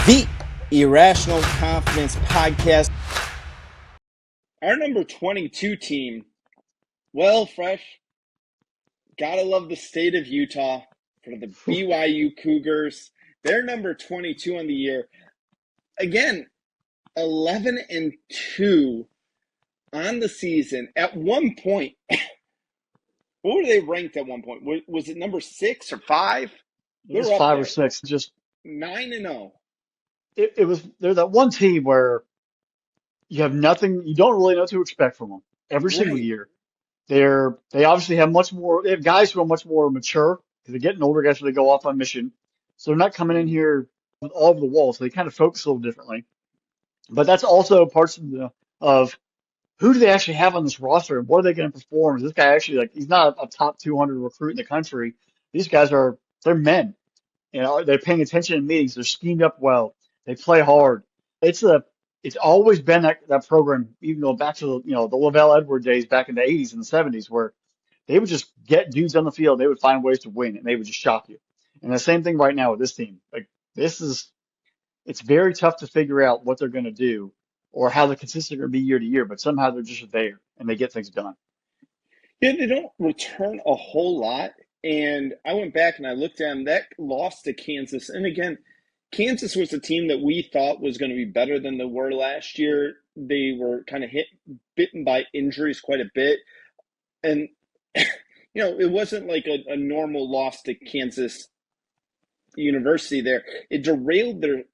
The Irrational Confidence Podcast. Our number 22 team, well, Fresh, gotta love the state of Utah for the BYU Cougars. They're number 22 on the year. Again, 11-2 on the season. At one point, what were they ranked at one point? Was it number 6 or 5? It They was were up five or there. six. Just 9-0. it was they're that one team where you have nothing, you don't really know what to expect from them every single Right. year. They obviously have much more. They have guys who are much more mature because they're getting older. Guys, who they go off on mission, so they're not coming in here with all over the wall. So they kind of focus a little differently. But that's also parts of who do they actually have on this roster and what are they going to perform? Is this guy actually like he's not a top 200 recruit in the country? These guys they're men. You know, they're paying attention in meetings. They're schemed up well. They play hard. It's a, it's always been that program, even going back to the Lavelle Edward days back in the 80s and the 70s, where they would just get dudes on the field. They would find ways to win, and they would just shock you. And the same thing right now with this team. Like this is, it's very tough to figure out what they're going to do or how the consistent are going to be year to year. But somehow they're just there and they get things done. Yeah, they don't return a whole lot. And I went back and I looked at them. That loss to Kansas. And again, Kansas was a team that we thought was going to be better than they were last year. They were kind of bitten by injuries quite a bit. And, it wasn't like a normal loss to Kansas University there. It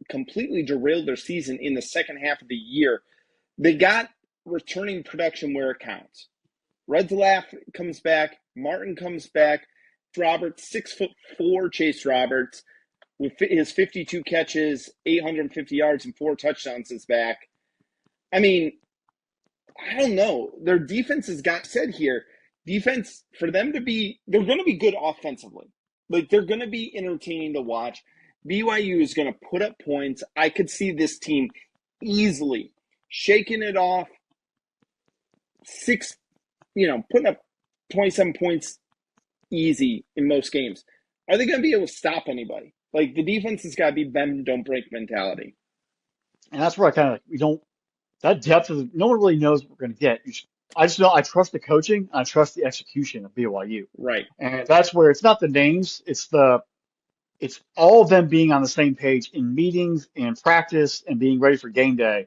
completely derailed their season in the second half of the year. They got returning production where it counts. Redselaff comes back. Martin comes back. Roberts, 6'4", Chase Roberts, with his 52 catches, 850 yards, and 4 touchdowns is back. I mean, I don't know. Their defense has got said here. Defense, for them to be, they're going to be good offensively. Like, they're going to be entertaining to watch. BYU is going to put up points. I could see this team easily shaking it off. Putting up 27 points easy in most games. Are they going to be able to stop anybody? Like, the defense has got to be bend, don't break mentality. And that's where I kind of, we don't, that depth of no one really knows what we're going to get. I just know I trust the coaching, I trust the execution of BYU, Right. and that's where it's not the names, it's all of them being on the same page in meetings and practice and being ready for game day.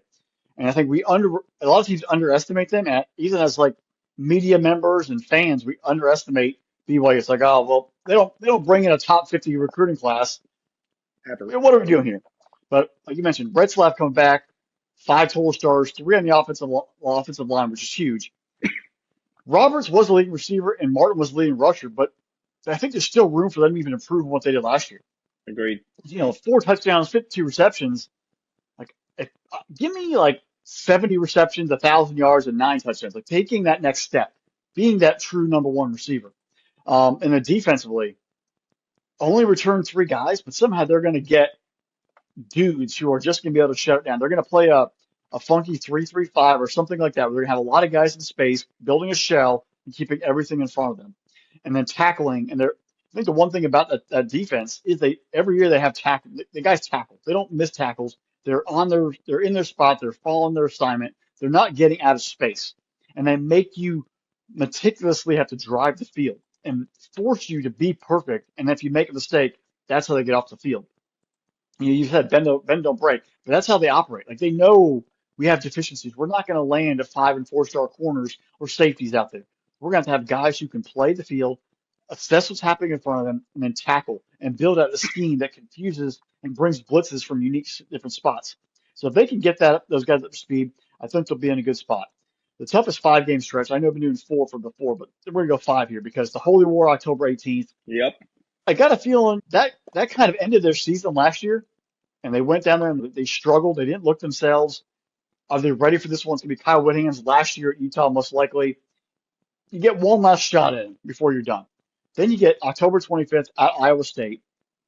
And I think a lot of teams underestimate them, and even as like media members and fans, we underestimate BYU. It's like, oh well, they don't bring in a top 50 recruiting class. Ever. What are we doing here? But like you mentioned, Brett Slav coming back, 5 total stars, 3 on the offensive line, which is huge. Roberts was the leading receiver and Martin was the leading rusher, but I think there's still room for them to even improve on what they did last year. Agreed. 4 touchdowns, 52 receptions. Like, give me like 70 receptions, 1,000 yards, and 9 touchdowns. Like taking that next step, being that true number one receiver. And then defensively, only returned 3 guys, but somehow they're going to get dudes who are just going to be able to shut it down. They're going to play a funky 3-3-5 or something like that, where they're going to have a lot of guys in space building a shell and keeping everything in front of them, and then tackling. And I think the one thing about that defense is every year they have tackle. The guys tackle. They don't miss tackles. They're in their spot. They're following their assignment. They're not getting out of space, and they make you meticulously have to drive the field and force you to be perfect. And if you make a mistake, that's how they get off the field. You said bend don't break, but that's how they operate. Like they know we have deficiencies. We're not going to land at 5 and 4 star corners or safeties out there. We're going to have guys who can play the field, assess what's happening in front of them, and then tackle and build out a scheme that confuses and brings blitzes from unique different spots. So if they can get those guys up to speed, I think they'll be in a good spot. The toughest 5 game stretch. I know I've been doing 4 from before, but we're going to go 5 here because the Holy War, October 18th. Yep. I got a feeling that kind of ended their season last year and they went down there and they struggled. They didn't look themselves. Are they ready for this one? It's going to be Kyle Whittingham's last year at Utah, most likely. You get one last shot in before you're done. Then you get October 25th at Iowa State,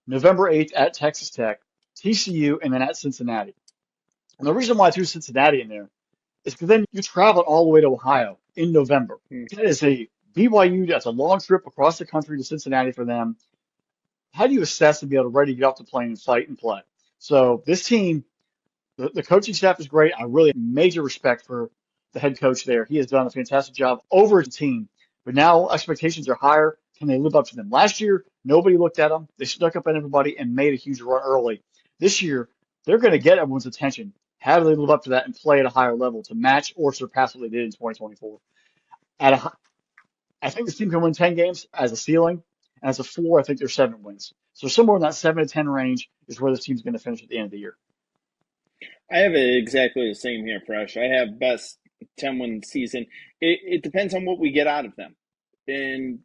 November 8th at Texas Tech, TCU, and then at Cincinnati. And the reason why I threw Cincinnati in there is because then you travel all the way to Ohio in November. That is a BYU, that's a long trip across the country to Cincinnati for them. How do you assess and be able to ready to get off the plane and fight and play? So this team, the coaching staff is great. I really have major respect for the head coach there. He has done a fantastic job over his team. But now expectations are higher. Can they live up to them? Last year, nobody looked at them. They snuck up on everybody and made a huge run early. This year, they're going to get everyone's attention. How do they live up to that and play at a higher level to match or surpass what they did in 2024? At a, I think this team can win 10 games as a ceiling. And as a floor, I think they're 7 wins. So somewhere in that 7 to 10 range is where this team's going to finish at the end of the year. I have it exactly the same here, Fresh. I have best 10-win season. It depends on what we get out of them. And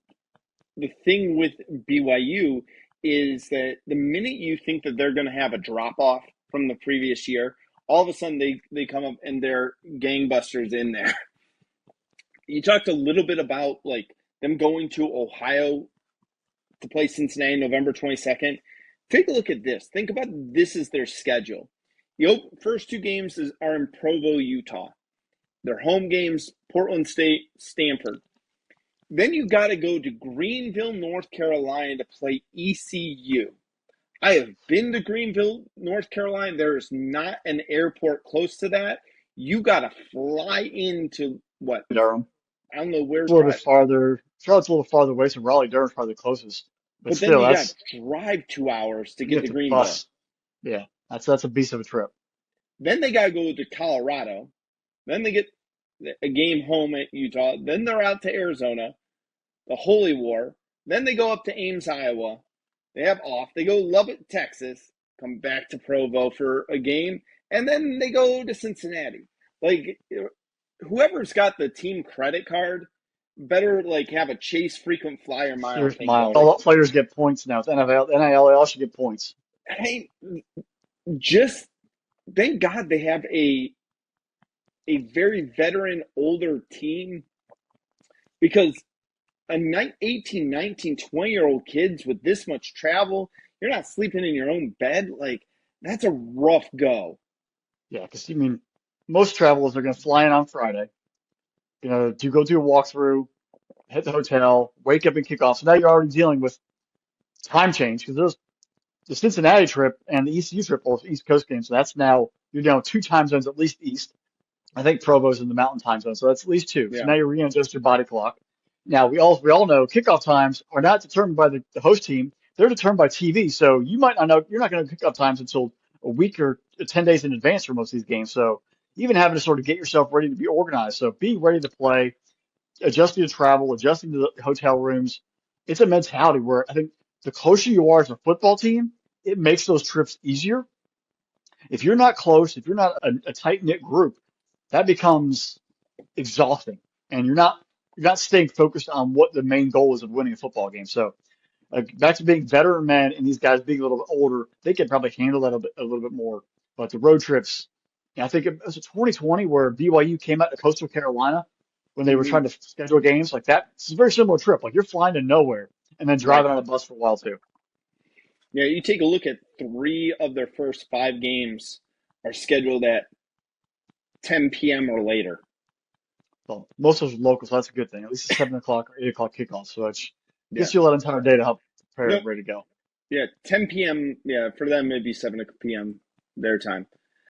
the thing with BYU is that the minute you think that they're going to have a drop off from the previous year, all of a sudden they come up and they're gangbusters in there. You talked a little bit about like them going to Ohio to play Cincinnati November 22nd. Take a look at this. Think about this is their schedule. The first two games are in Provo, Utah. Their home games, Portland State, Stanford. Then you got to go to Greenville, North Carolina to play ECU. I have been to Greenville, North Carolina. There is not an airport close to that. You got to fly into what? Durham. I don't know where. A little bit farther. Charlotte's a little farther away, so Raleigh, Durham's probably the closest. But But then still, you got that's to drive 2 hours to you get have to to Greenville. bus. Yeah, that's a beast of a trip. Then they got to go to Colorado. Then they get a game home at Utah. Then they're out to Arizona, the Holy War. Then they go up to Ames, Iowa. They have off. They go Lubbock, Texas, come back to Provo for a game, and then they go to Cincinnati. Like, whoever's got the team credit card better like have a Chase frequent flyer mile Serious thing miles. going. All players get points now. It's NIL, NIL, they all should get points. I just thank God they have a very veteran, older team because 18, 19, 20-year-old kids with this much travel, you're not sleeping in your own bed. Like, that's a rough go. Yeah, because most travelers are going to fly in on Friday, go do a walkthrough, hit the hotel, wake up and kick off. So now you're already dealing with time change because there's the Cincinnati trip and the ECU trip, both East Coast games. So that's now you're down 2 time zones at least east. I think Provo's in the Mountain Time Zone, so that's at least two. So Yeah. now you're readjust your body clock. Now we all know kickoff times are not determined by the host team; they're determined by TV. So you might not know you're not going to kickoff times until a week or 10 days in advance for most of these games. So even having to sort of get yourself ready to be organized. So being ready to play, adjusting to travel, adjusting to the hotel rooms, it's a mentality where I think the closer you are as a football team, it makes those trips easier. If you're not close, if you're not a tight knit group, that becomes exhausting, and you're not staying focused on what the main goal is of winning a football game. So back to being veteran men and these guys being a little bit older, they can probably handle that a little bit more. But the road trips, I think it was 2020 where BYU came out to Coastal Carolina when they were Mm-hmm. trying to schedule games like that. It's a very similar trip. Like you're flying to nowhere and then Right. driving on a bus for a while too. Yeah, you take a look at 3 of their first 5 games are scheduled at 10 p.m. or later. Well, most of those are local, so that's a good thing. At least a 7 o'clock or 8 o'clock kickoff, so it Yeah. gives you that entire day to help prepare Nope. and ready to go. Yeah, 10 p.m. Yeah, for them it'd be 7 p.m. their time.